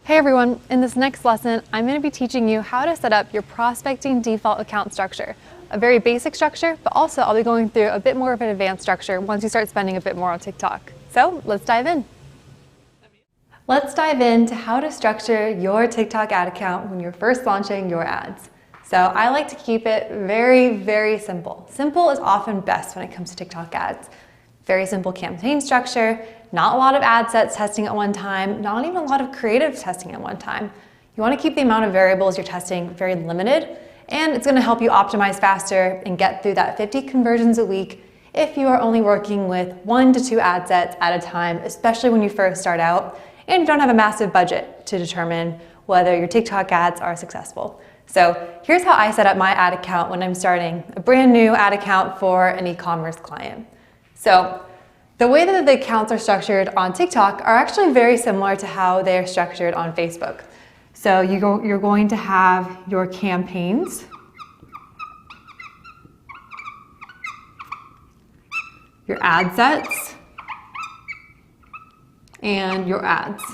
Hey everyone, in this next lesson, I'm going to be teaching you how to set up your prospecting default account structure. A very basic structure, but also I'll be going through a bit more of an advanced structure once you start spending a bit more on TikTok. So let's dive in. Let's dive into how to structure your TikTok ad account when you're first launching your ads. So I like to keep it very simple. Simple is often best when it comes to TikTok ads. Very simple campaign structure, not a lot of ad sets testing at one time, not even a lot of creative testing at one time. You want to keep the amount of variables you're testing very limited, and it's going to help you optimize faster and get through that 50 conversions a week if you are only working with 1 to 2 ad sets at a time, especially when you first start out and you don't have a massive budget to determine whether your TikTok ads are successful. So here's how I set up my ad account when I'm starting a brand new ad account for an e-commerce client. So the way that the accounts are structured on TikTok are actually very similar to how they're structured on Facebook. So you're going to have your campaigns, your ad sets, and your ads.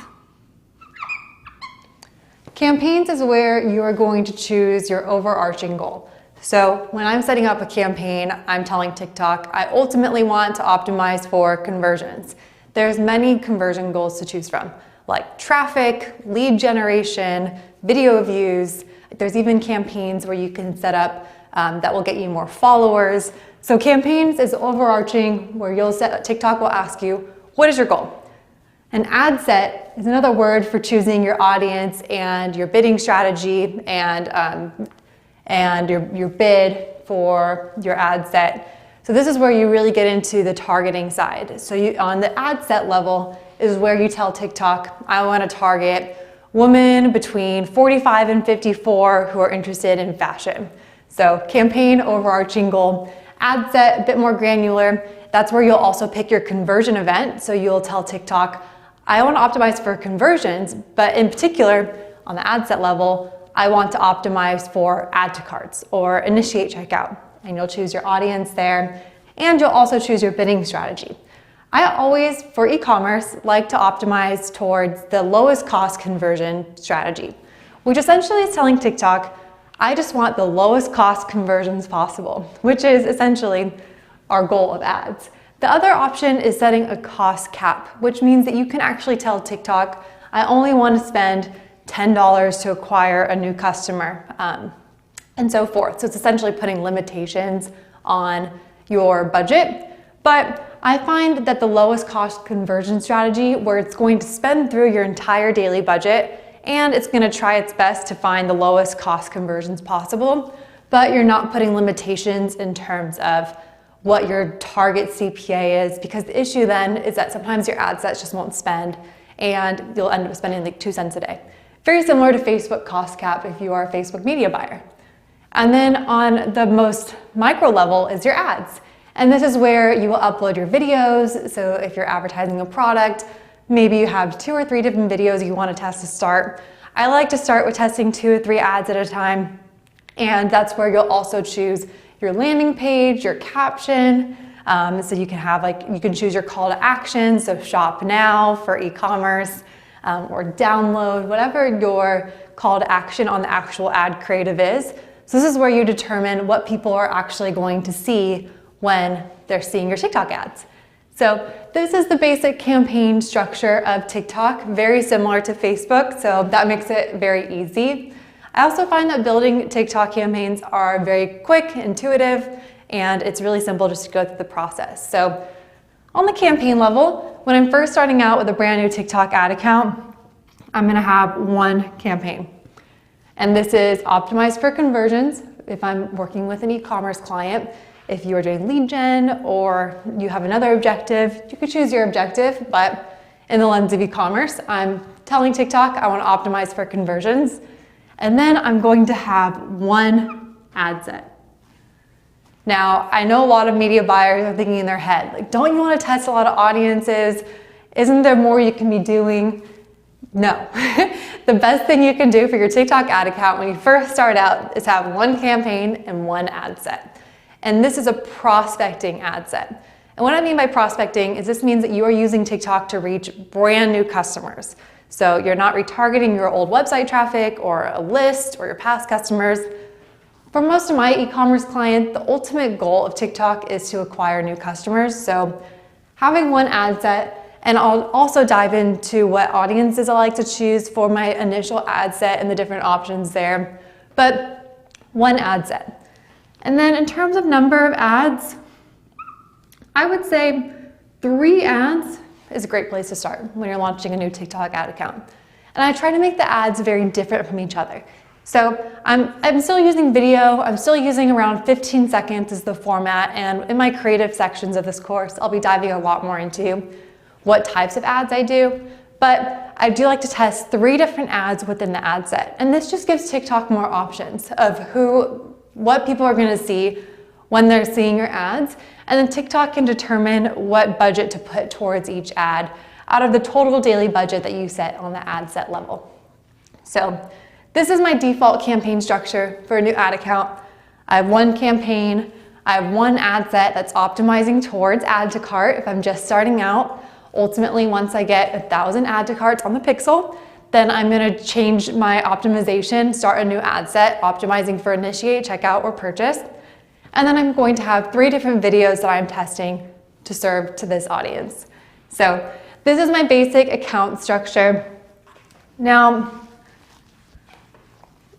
Campaigns is where you are going to choose your overarching goal. So when I'm setting up a campaign, I'm telling TikTok, I ultimately want to optimize for conversions. There's many conversion goals to choose from, like traffic, lead generation, video views. There's even campaigns where you can set up that will get you more followers. So campaigns is overarching where TikTok will ask you, what is your goal? An ad set is another word for choosing your audience and your bidding strategy and your bid for your ad set. So this is where you really get into the targeting side. So on the ad set level is where you tell TikTok, I want to target women between 45 and 54 who are interested in fashion. So campaign, overarching goal. Ad set, a bit more granular. That's where you'll also pick your conversion event. So you'll tell TikTok, I want to optimize for conversions, but in particular on the ad set level, I want to optimize for add to carts or initiate checkout. And you'll choose your audience there, and you'll also choose your bidding strategy. I always, for e-commerce, like to optimize towards the lowest cost conversion strategy, which essentially is telling TikTok, I just want the lowest cost conversions possible, which is essentially our goal of ads. The other option is setting a cost cap, which means that you can actually tell TikTok, I only want to spend $10 to acquire a new customer, and so forth. So it's essentially putting limitations on your budget. But I find that the lowest cost conversion strategy, where it's going to spend through your entire daily budget and it's going to try its best to find the lowest cost conversions possible, but you're not putting limitations in terms of what your target CPA is, because the issue then is that sometimes your ad sets just won't spend and you'll end up spending like 2 cents a day. Very similar to Facebook cost cap if you are a Facebook media buyer. And then on the most micro level is your ads. And this is where you will upload your videos. So if you're advertising a product, maybe you have 2 or 3 different videos you want to test to start. I like to start with testing 2 or 3 ads at a time. And that's where you'll also choose your landing page, your caption. So you can have you can choose your call to action. So shop now for e-commerce. Or download, whatever your call to action on the actual ad creative is. So this is where you determine what people are actually going to see when they're seeing your TikTok ads. So this is the basic campaign structure of TikTok, very similar to Facebook, so that makes it very easy. I also find that building TikTok campaigns are very quick, intuitive, and it's really simple just to go through the process. So on the campaign level, when I'm first starting out with a brand new TikTok ad account, I'm going to have 1 campaign. And this is optimized for conversions if I'm working with an e-commerce client. If you are doing lead gen or you have another objective, you could choose your objective, but in the lens of e-commerce, I'm telling TikTok I want to optimize for conversions. And then I'm going to have 1 ad set. Now, I know a lot of media buyers are thinking in their head, like, don't you want to test a lot of audiences? Isn't there more you can be doing? No. The best thing you can do for your TikTok ad account when you first start out is have 1 campaign and 1 ad set. And this is a prospecting ad set. And what I mean by prospecting is this means that you are using TikTok to reach brand new customers. So you're not retargeting your old website traffic or a list or your past customers. For most of my e-commerce clients, the ultimate goal of TikTok is to acquire new customers. So having one ad set, and I'll also dive into what audiences I like to choose for my initial ad set and the different options there, but one ad set. And then in terms of number of ads, I would say 3 ads is a great place to start when you're launching a new TikTok ad account. And I try to make the ads very different from each other. So I'm still using video, I'm still using around 15 seconds as the format, and in my creative sections of this course, I'll be diving a lot more into what types of ads I do. But I do like to test 3 different ads within the ad set. And this just gives TikTok more options of what people are gonna see when they're seeing your ads. And then TikTok can determine what budget to put towards each ad out of the total daily budget that you set on the ad set level. So this is my default campaign structure for a new ad account. I have 1 campaign, I have 1 ad set that's optimizing towards add to cart if I'm just starting out. Ultimately, once I get 1,000 add to carts on the Pixel, then I'm gonna change my optimization, start a new ad set, optimizing for initiate, checkout, or purchase. And then I'm going to have 3 different videos that I'm testing to serve to this audience. So this is my basic account structure. Now,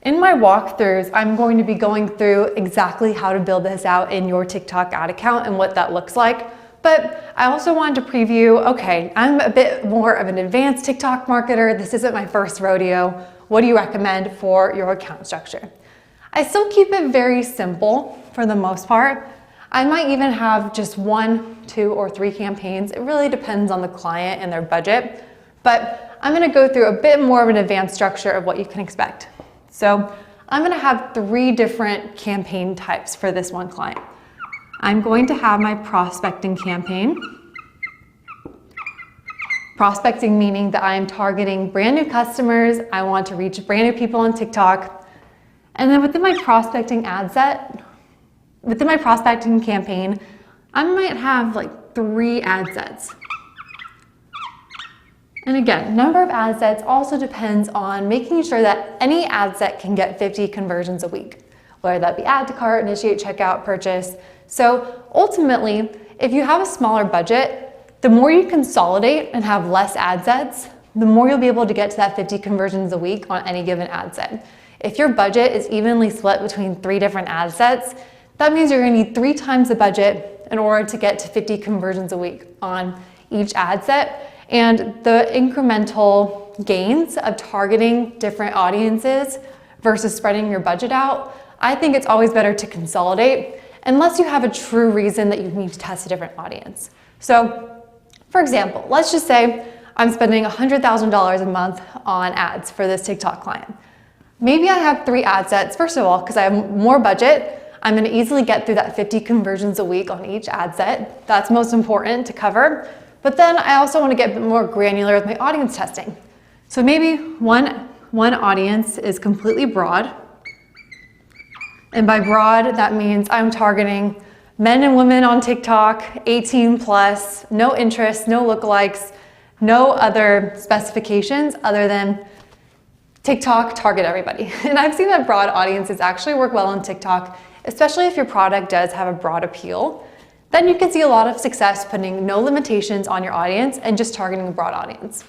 in my walkthroughs, I'm going to be going through exactly how to build this out in your TikTok ad account and what that looks like. But I also wanted to preview, okay, I'm a bit more of an advanced TikTok marketer. This isn't my first rodeo. What do you recommend for your account structure? I still keep it very simple for the most part. I might even have just 1, 2, or 3 campaigns. It really depends on the client and their budget. But I'm gonna go through a bit more of an advanced structure of what you can expect. So I'm gonna have 3 different campaign types for this one client. I'm going to have my prospecting campaign. Prospecting meaning that I am targeting brand new customers. I want to reach brand new people on TikTok. And then within my prospecting ad set, within my prospecting campaign, I might have like 3 ad sets. And again, number of ad sets also depends on making sure that any ad set can get 50 conversions a week, whether that be add to cart, initiate, checkout, purchase. So ultimately, if you have a smaller budget, the more you consolidate and have less ad sets, the more you'll be able to get to that 50 conversions a week on any given ad set. If your budget is evenly split between 3 different ad sets, that means you're gonna need 3 times the budget in order to get to 50 conversions a week on each ad set. And the incremental gains of targeting different audiences versus spreading your budget out, I think it's always better to consolidate unless you have a true reason that you need to test a different audience. So, for example, let's just say I'm spending $100,000 a month on ads for this TikTok client. Maybe I have 3 ad sets. First of all, because I have more budget, I'm gonna easily get through that 50 conversions a week on each ad set. That's most important to cover. But then I also want to get a bit more granular with my audience testing. So maybe one audience is completely broad. And by broad, that means I'm targeting men and women on TikTok, 18 plus, no interests, no lookalikes, no other specifications other than TikTok, target everybody. And I've seen that broad audiences actually work well on TikTok, especially if your product does have a broad appeal. Then you can see a lot of success putting no limitations on your audience and just targeting a broad audience.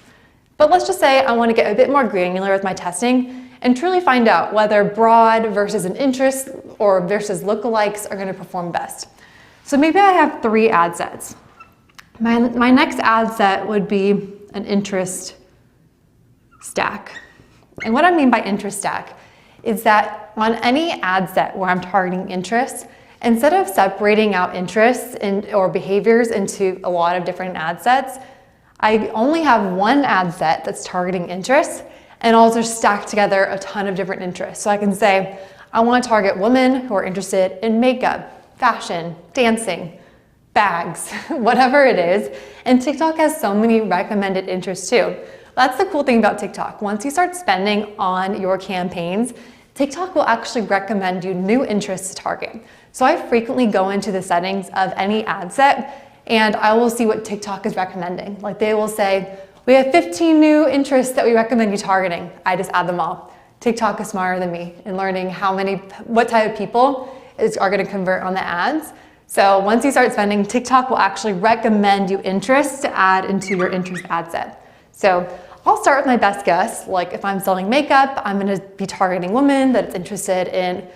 But let's just say I want to get a bit more granular with my testing and truly find out whether broad versus an interest or versus lookalikes are going to perform best. So maybe I have 3 ad sets. My next ad set would be an interest stack. And what I mean by interest stack is that on any ad set where I'm targeting interests, instead of separating out interests or behaviors into a lot of different ad sets, I only have 1 ad set that's targeting interests and also stack together a ton of different interests. So I can say, I want to target women who are interested in makeup, fashion, dancing, bags, whatever it is. And TikTok has so many recommended interests too. That's the cool thing about TikTok. Once you start spending on your campaigns, TikTok will actually recommend you new interests to target. So I frequently go into the settings of any ad set and I will see what TikTok is recommending. Like they will say, We have 15 new interests that we recommend you targeting. I just add them all. TikTok is smarter than me in learning what type of people are going to convert on the ads. So once you start spending, TikTok will actually recommend you interests to add into your interest ad set. So I'll start with my best guess. Like if I'm selling makeup, I'm going to be targeting women that's interested in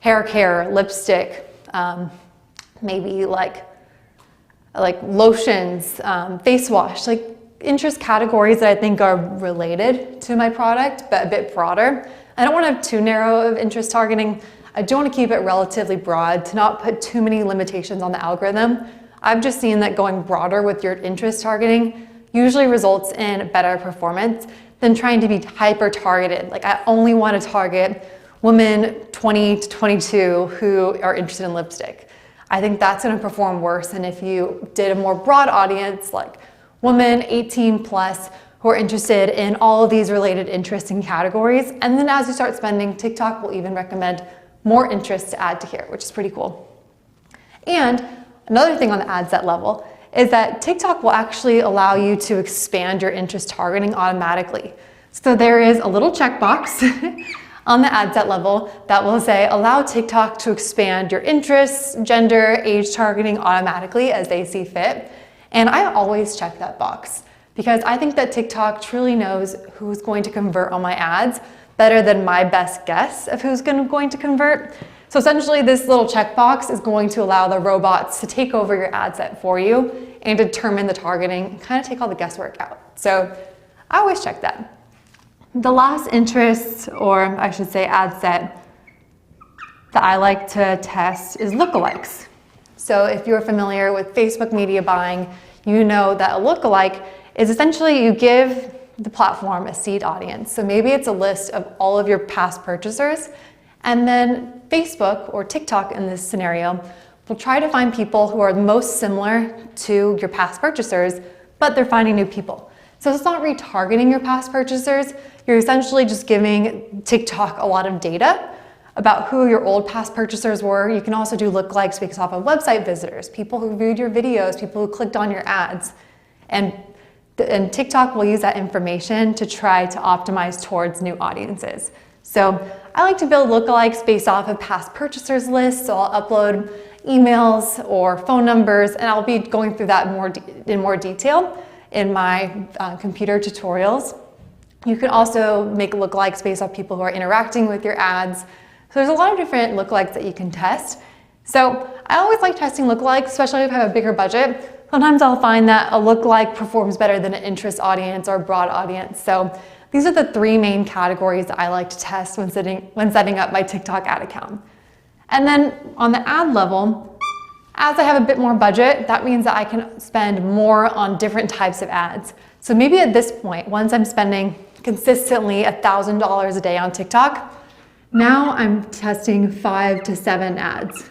hair care, lipstick, maybe like lotions, face wash, like interest categories that I think are related to my product, but a bit broader. I don't want to have too narrow of interest targeting. I do want to keep it relatively broad to not put too many limitations on the algorithm. I've just seen that going broader with your interest targeting usually results in better performance than trying to be hyper targeted. Like I only want to target women 20 to 22 who are interested in lipstick. I think that's going to perform worse than if you did a more broad audience, like women 18 plus who are interested in all of these related interests and categories. And then as you start spending, TikTok will even recommend more interests to add to here, which is pretty cool. And another thing on the ad set level is that TikTok will actually allow you to expand your interest targeting automatically. So there is a little checkbox on the ad set level that will say, allow TikTok to expand your interests, gender, age targeting automatically as they see fit. And I always check that box because I think that TikTok truly knows who's going to convert on my ads better than my best guess of who's going to convert. So essentially this little checkbox is going to allow the robots to take over your ad set for you and determine the targeting and kind of take all the guesswork out. So I always check that. The last interest, or I should say ad set, that I like to test is lookalikes. So if you're familiar with Facebook media buying, you know that a lookalike is essentially you give the platform a seed audience. So maybe it's a list of all of your past purchasers, and then Facebook or TikTok in this scenario will try to find people who are most similar to your past purchasers, but they're finding new people. So it's not retargeting your past purchasers, you're essentially just giving TikTok a lot of data about who your old past purchasers were. You can also do lookalikes based off of website visitors, people who viewed your videos, people who clicked on your ads. And TikTok will use that information to try to optimize towards new audiences. So I like to build lookalikes based off of past purchasers lists. So I'll upload emails or phone numbers, and I'll be going through that in more detail in my computer tutorials. You can also make lookalikes based off people who are interacting with your ads. So there's a lot of different lookalikes that you can test. So I always like testing lookalikes, especially if I have a bigger budget. Sometimes I'll find that a lookalike performs better than an interest audience or a broad audience. So these are the three main categories that I like to test when setting up my TikTok ad account. And then on the ad level, as I have a bit more budget, that means that I can spend more on different types of ads. So maybe at this point, once I'm spending consistently $1,000 a day on TikTok, now I'm testing 5 to 7 ads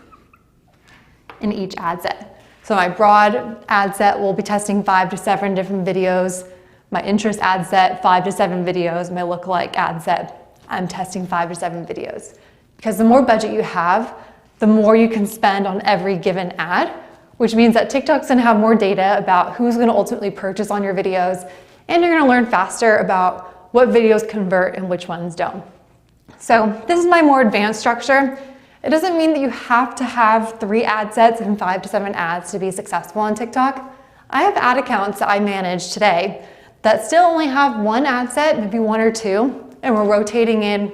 in each ad set. So my broad ad set will be testing 5 to 7 different videos. My interest ad set, 5 to 7 videos. My lookalike ad set, I'm testing 5 to 7 videos. Because the more budget you have, the more you can spend on every given ad, which means that TikTok's gonna have more data about who's gonna ultimately purchase on your videos, and you're gonna learn faster about what videos convert and which ones don't. So this is my more advanced structure. It doesn't mean that you have to have 3 ad sets and 5 to 7 ads to be successful on TikTok. I have ad accounts that I manage today that still only have 1 ad set, maybe 1 or 2, and we're rotating in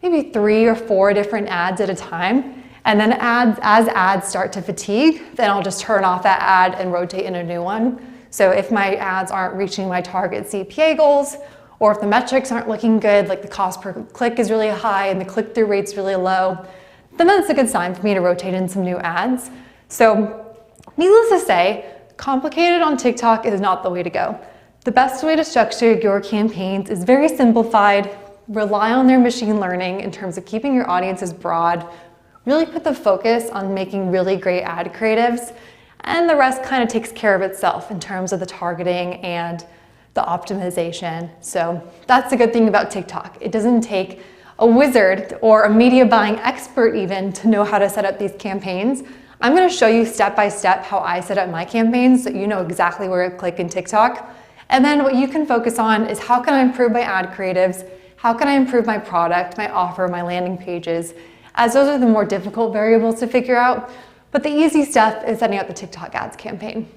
maybe 3 or 4 different ads at a time. And then as ads start to fatigue, then I'll just turn off that ad and rotate in a new one. So if my ads aren't reaching my target CPA goals, or if the metrics aren't looking good, like the cost per click is really high and the click-through rate's really low, then that's a good sign for me to rotate in some new ads. So needless to say, complicated on TikTok is not the way to go. The best way to structure your campaigns is very simplified, rely on their machine learning in terms of keeping your audiences broad, really put the focus on making really great ad creatives, and the rest kind of takes care of itself in terms of the targeting and the optimization. So that's the good thing about TikTok. It doesn't take a wizard or a media buying expert even to know how to set up these campaigns. I'm gonna show you step by step how I set up my campaigns so you know exactly where to click in TikTok. And then what you can focus on is how can I improve my ad creatives? How can I improve my product, my offer, my landing pages? As those are the more difficult variables to figure out. But the easy step is setting up the TikTok ads campaign.